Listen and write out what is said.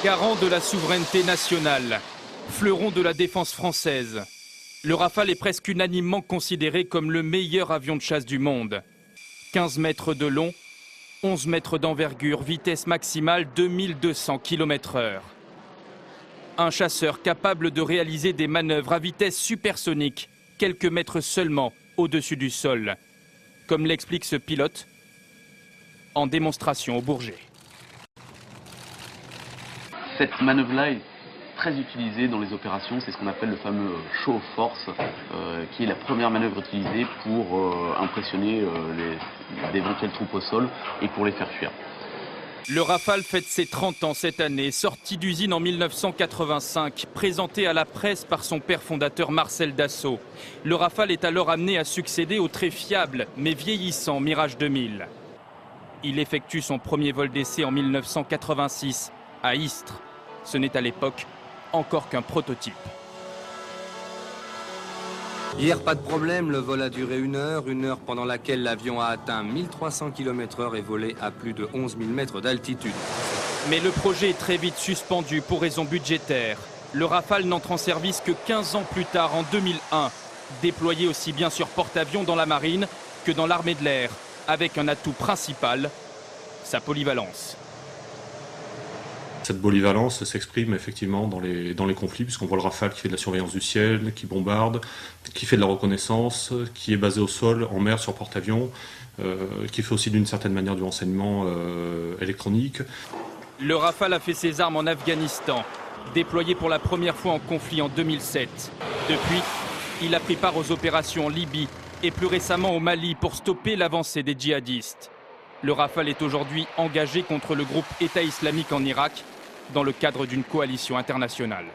Garant de la souveraineté nationale, fleuron de la défense française, le Rafale est presque unanimement considéré comme le meilleur avion de chasse du monde. 15 mètres de long, 11 mètres d'envergure, vitesse maximale 2200 km/h. Un chasseur capable de réaliser des manœuvres à vitesse supersonique, quelques mètres seulement au-dessus du sol, comme l'explique ce pilote en démonstration au Bourget. Cette manœuvre-là est très utilisée dans les opérations, c'est ce qu'on appelle le fameux show of force, qui est la première manœuvre utilisée pour impressionner d'éventuelles troupes au sol et pour les faire fuir. Le Rafale fête ses 30 ans cette année, sorti d'usine en 1985, présenté à la presse par son père fondateur Marcel Dassault. Le Rafale est alors amené à succéder au très fiable mais vieillissant Mirage 2000. Il effectue son premier vol d'essai en 1986 à Istres. Ce n'est à l'époque encore qu'un prototype. Hier, pas de problème, le vol a duré une heure pendant laquelle l'avion a atteint 1300 km/h et volé à plus de 11 000 mètres d'altitude. Mais le projet est très vite suspendu pour raisons budgétaires. Le Rafale n'entre en service que 15 ans plus tard, en 2001, déployé aussi bien sur porte-avions dans la marine que dans l'armée de l'air, avec un atout principal, sa polyvalence. Cette polyvalence s'exprime effectivement dans les conflits, puisqu'on voit le Rafale qui fait de la surveillance du ciel, qui bombarde, qui fait de la reconnaissance, qui est basé au sol, en mer, sur porte-avions, qui fait aussi d'une certaine manière du renseignement électronique. Le Rafale a fait ses armes en Afghanistan, déployé pour la première fois en conflit en 2007. Depuis, il a pris part aux opérations en Libye et plus récemment au Mali pour stopper l'avancée des djihadistes. Le Rafale est aujourd'hui engagé contre le groupe État islamique en Irak, dans le cadre d'une coalition internationale.